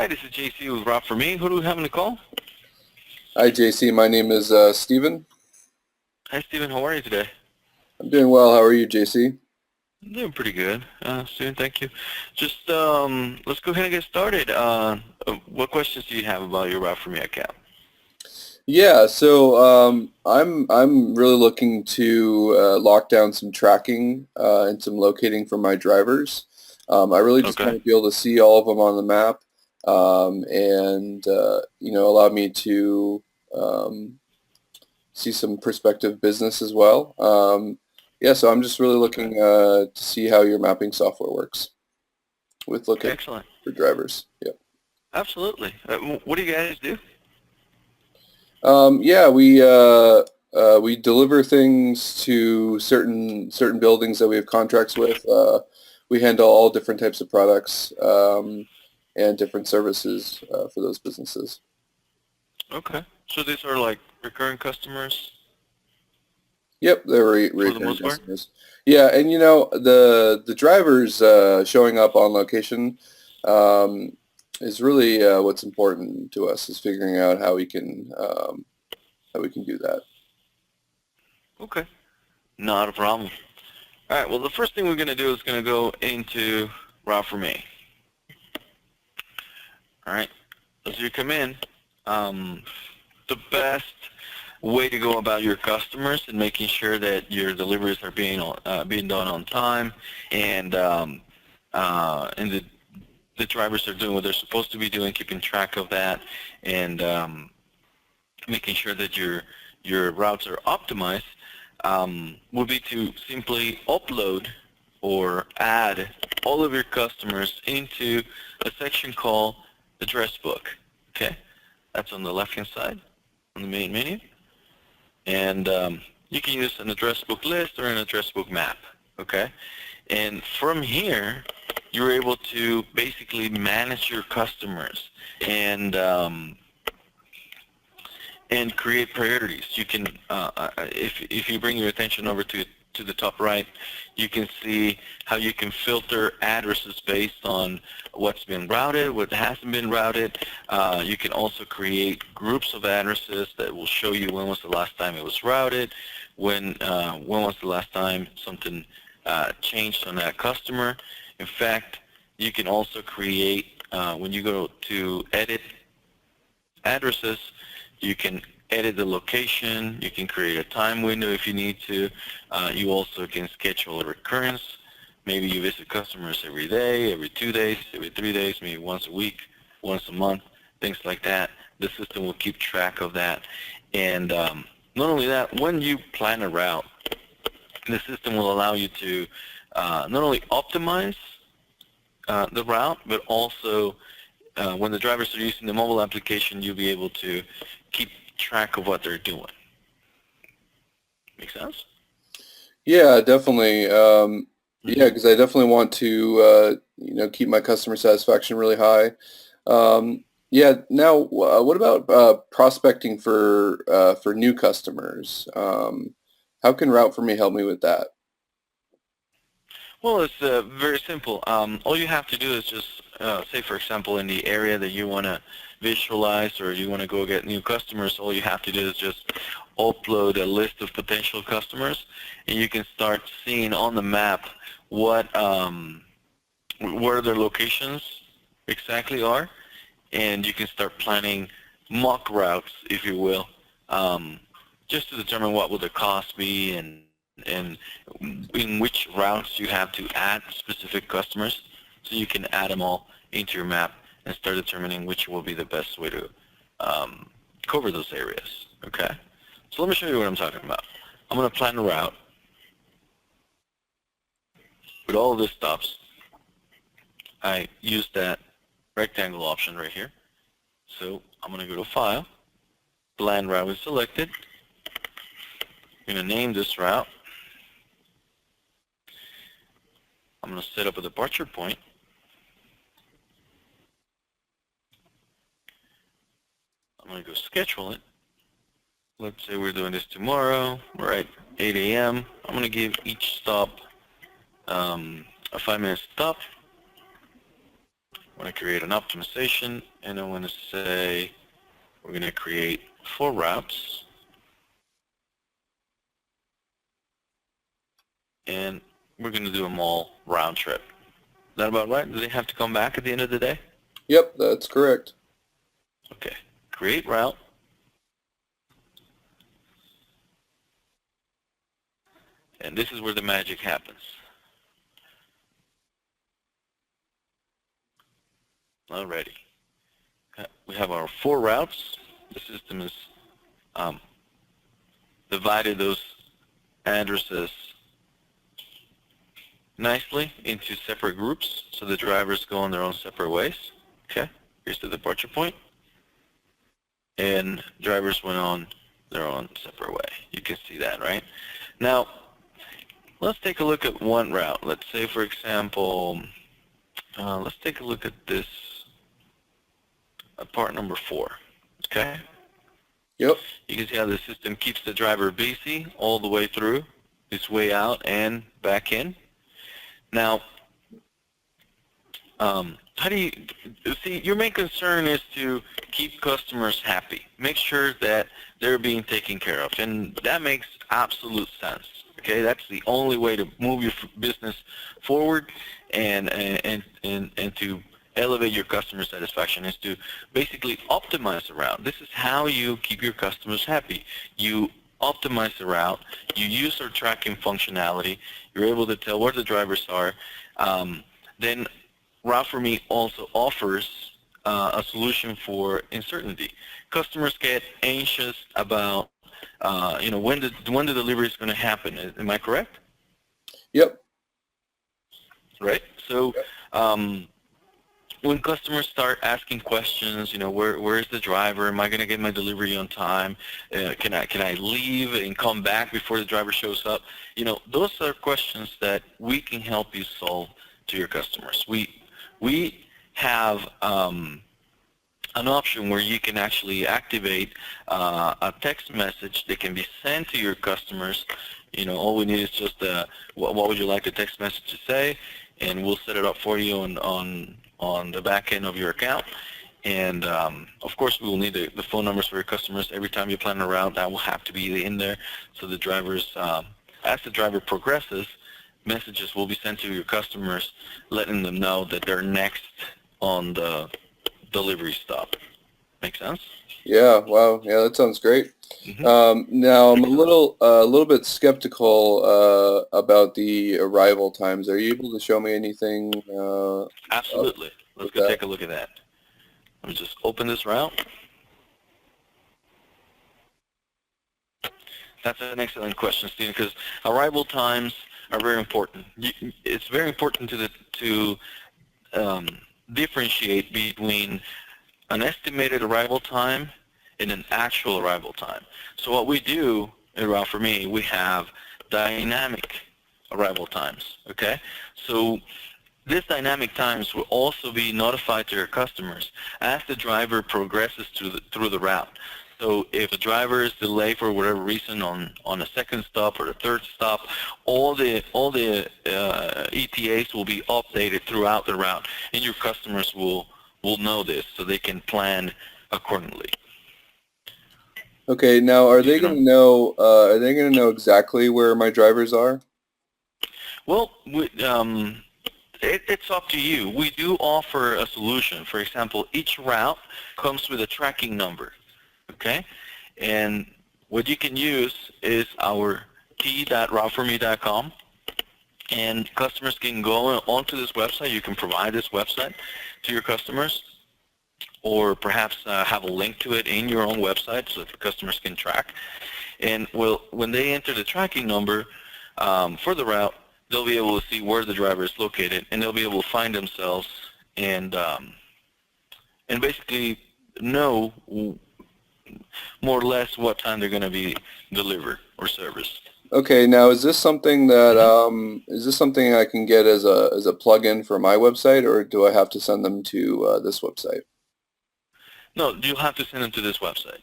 Hi, this is JC with Rob for Me. Who do we have on the call? Hi, JC. My name is Steven. Hi, Steven. How are you today? I'm doing well. How are you, JC? I'm doing pretty good. Steven, thank you. Just let's go ahead and get started. What questions do you have about your Rob for Me account? Yeah, so I'm really looking to lock down some tracking and some locating for my drivers. I really just Okay. want to be able to see all of them on the map, and allow me to um, see some prospective business as well. Yeah, so I'm just really Okay. looking to see how your mapping software works with location Excellent. for drivers. Yeah. Absolutely. What do you guys do? Yeah, we deliver things to certain buildings that we have contracts with. We handle all different types of products and different services for those businesses. Okay. So these are like recurring customers Yep, they're for the recurring most part? customers. Yeah, and the drivers showing up on location um, is really what's important to us is figuring out how we can do that. Okay. Not a problem. All right. Well, the first thing we're going to do is going to go into Rob for Me. All right. As you come in, um, the best way to go about your customers and making sure that your deliveries are being done on time, and the drivers are doing what they're supposed to be doing, keeping track of that, and making sure that your routes are optimized, would be to simply upload or add all of your customers into a section called address book. Okay, that's on the left-hand side on the main menu. And you can use an address book list or an address book map, okay? And from here, you're able to basically manage your customers and create priorities. You can, if you bring your attention over to the top right, you can see how you can filter addresses based on what's been routed, what hasn't been routed. You can also create groups of addresses that will show you when was the last time it was routed, when was the last time something changed on that customer. In fact, you can also create, when you go to edit addresses, you can edit the location, you can create a time window if you need to. You also can schedule a recurrence. Maybe you visit customers every day, every 2 days, every 3 days, maybe once a week, once a month, things like that. The system will keep track of that. And not only that, when you plan a route, the system will allow you to not only optimize the route, but also when the drivers are using the mobile application, you'll be able to keep track of what they're doing. Make sense? Yeah, definitely. Yeah, Mm-hmm. because I definitely want to, keep my customer satisfaction really high. Yeah. Now, what about prospecting for new customers? How can Route for Me help me with that? Well, it's very simple. All you have to do is just, say, for example, in the area that you want to visualize or you want to go get new customers, all you have to do is just upload a list of potential customers, and you can start seeing on the map what where their locations exactly are, and you can start planning mock routes, if you will, um, just to determine what will the cost be and in which routes you have to add specific customers, so you can add them all into your map and start determining which will be the best way to um, cover those areas. Okay, so let me show you what I'm talking about. I'm going to plan a route with all of this stops. I use that rectangle option right here. So I'm going to go to File, Plan Route is selected. I'm going to name this route. I'm going to set up a departure point. I'm going to go schedule it. Let's say we're doing this tomorrow. We're at 8 a.m. I'm going to give each stop a 5-minute stop. I'm going to create an optimization, and I'm going to say we're going to create 4 routes, and we're going to do them all round trip. Is that about right? Do they have to come back at the end of the day? Yep, that's correct. Okay, create route. And this is where the magic happens. Alrighty. We have our 4 routes. The system has divided those addresses nicely into separate groups, so the drivers go on their own separate ways. Okay, here's the departure point. And drivers went on their own separate way. You can see that, right? Now, let's take a look at one route. Let's say, for example, let's take a look at this part number 4. Okay? Yep. You can see how the system keeps the driver busy all the way through, its way out and back in. Now, how do you see? Your main concern is to keep customers happy. Make sure that they're being taken care of, and that makes absolute sense. Okay, that's the only way to move your business forward and to elevate your customer satisfaction is to basically optimize the route. This is how you keep your customers happy. You optimize the route. You use our tracking functionality. You're able to tell where the drivers are. Then Route for Me also offers a solution for uncertainty. Customers get anxious about when the delivery is going to happen. Am I correct? Yep. Right. So when customers start asking questions, where is the driver? Am I going to get my delivery on time? Can I leave and come back before the driver shows up? Those are questions that we can help you solve to your customers. We have an option where you can actually activate a text message that can be sent to your customers. All we need is just what would you like the text message to say, and we'll set it up for you on the back end of your account. And of course, we will need the phone numbers for your customers. Every time you plan a route, that will have to be in there. So the drivers, as the driver progresses, messages will be sent to your customers, letting them know that they're next on the delivery stop. Make sense? Yeah. Wow. Yeah, that sounds great. Mm-hmm. Now I'm a little bit skeptical about the arrival times. Are you able to show me anything? Absolutely. Let's go take a look at that. Let me just open this route. That's an excellent question, Stephen, because arrival times are very important. It's very important to differentiate between an estimated arrival time and an actual arrival time. So what we do at Route for Me, we have dynamic arrival times. Okay, so this dynamic times will also be notified to your customers as the driver progresses through the route. So if a driver is delayed for whatever reason on a second stop or the third stop, all the ETAs will be updated throughout the route, and your customers will know this, so they can plan accordingly. Okay. Now, are they going to know? Are they going to know exactly where my drivers are? Well, it's up to you. We do offer a solution. For example, each route comes with a tracking number. Okay, and what you can use is our t.routeforme.com, and customers can go onto this website. You can provide this website to your customers, or perhaps have a link to it in your own website so that the customers can track. And when they enter the tracking number for the route, they'll be able to see where the driver is located, and they'll be able to find themselves and basically know more or less what time they're going to be delivered or serviced. Okay. Now, is this something that is this something I can get as a plugin for my website, or do I have to send them to this website? No, you'll have to send them to this website.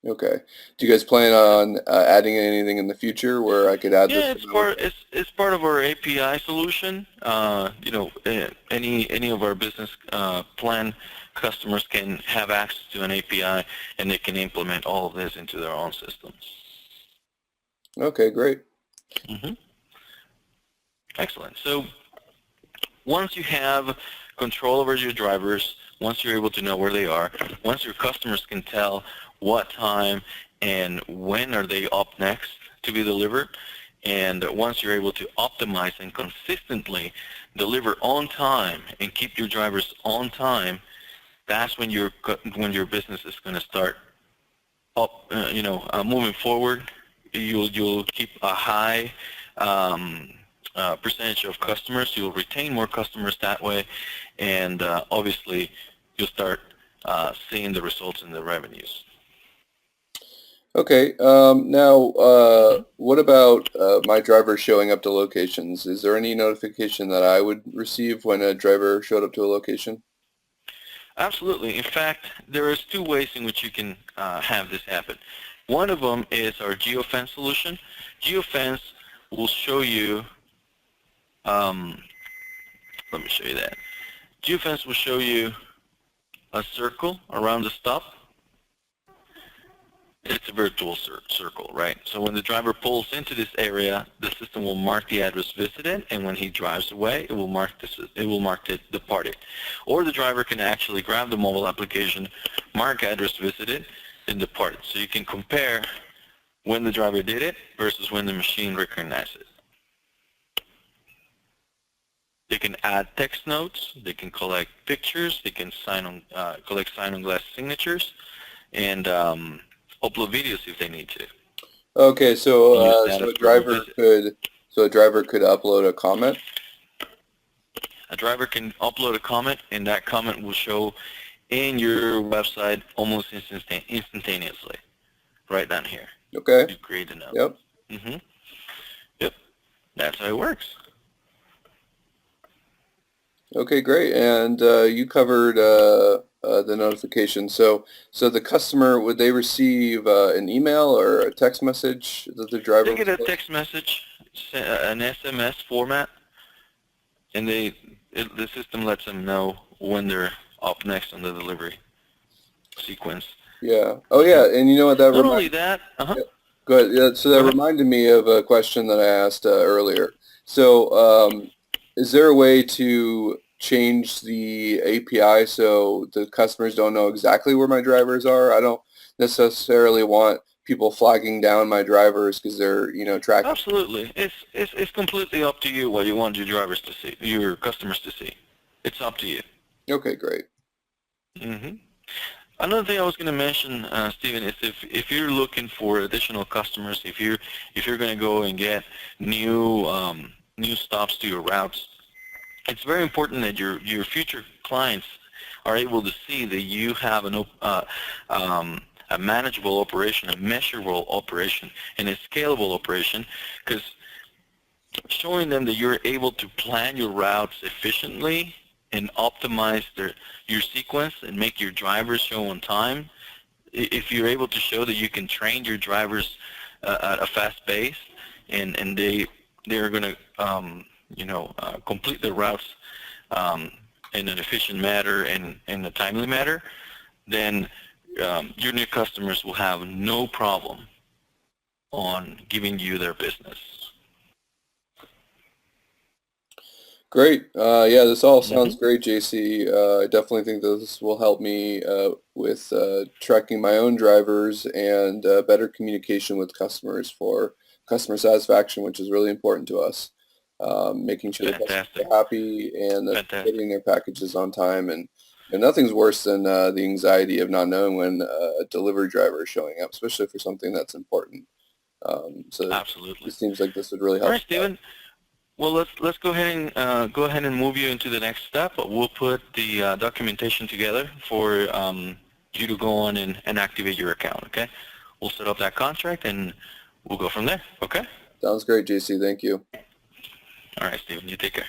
Okay. Do you guys plan on adding anything in the future where I could add this Yeah, to my website? it's part of our API solution. Any of our business plan customers can have access to an API, and they can implement all of this into their own systems. Okay, great. hmm Excellent. So once you have control over your drivers, once you're able to know where they are, once your customers can tell what time and when are they up next to be delivered, and once you're able to optimize and consistently deliver on time and keep your drivers on time, that's when your business is going to start moving forward. You'll keep a high percentage of customers. You'll retain more customers that way, and obviously you'll start seeing the results in the revenues. Okay. Now, Mhm. what about my driver showing up to locations? Is there any notification that I would receive when a driver showed up to a location? Absolutely. In fact, there is two ways in which you can have this happen. One of them is our geofence solution. Geofence will show you, um, let me show you that. Geofence will show you a circle around the stop. It's a virtual circle, right? So when the driver pulls into this area, the system will mark the address visited, and when he drives away, it will mark it departed. Or the driver can actually grab the mobile application, mark address visited, and depart. So you can compare when the driver did it versus when the machine recognized it. They can add text notes, they can collect pictures, they can collect sign-on-glass signatures, and upload videos if they need to, Okay, so and use that as proof of visit. a driver could upload a comment. A driver can upload a comment, and that comment will show in your website almost instantaneously, right down here. Okay. You create a note. Yep. hmm Yep, that's how it works. Okay, great. And you covered the notification. So the customer, would they receive an email or a text message that the driver They was get a close? text message, an SMS format, and the system lets them know when they're up next on the delivery sequence. Yeah. Oh, hmm yeah. And you know what that Not only reminds? that, Yeah. Go ahead. Yeah, so go that ahead. reminded me of a question that I asked earlier. So, is there a way to change the API so the customers don't know exactly where my drivers are? I don't necessarily want people flagging down my drivers because they're, tracking. Absolutely. It's completely up to you what you want your drivers to see, your customers to see. It's up to you. Okay, great. hmm Another thing I was going to mention, Stephen, is if you're looking for additional customers, if you're going to go and get new stops to your routes, it's very important that your future clients are able to see that you have a manageable operation, a measurable operation, and a scalable operation, because showing them that you're able to plan your routes efficiently and optimize your sequence and make your drivers show on time. If you're able to show that you can train your drivers at a fast pace, and they're going to complete their routes in an efficient manner and in a timely manner, then your new customers will have no problem on giving you their business. Great. Yeah, this all sounds hmm great, JC. I definitely think this will help me with tracking my own drivers and better communication with customers for customer satisfaction, which is really important to us. Making sure the customers Fantastic. are happy and that they're Fantastic. getting their packages on time. And nothing's worse than the anxiety of not knowing when a delivery driver is showing up, especially for something that's important. So Absolutely. it seems like this would really All help right, with that. Stephen. Well, let's go ahead and move you into the next step. We'll put the documentation together for you to go on and activate your account. Okay. We'll set up that contract and we'll go from there. Okay. Sounds great, JC. Thank you. All right, Stephen. You take care.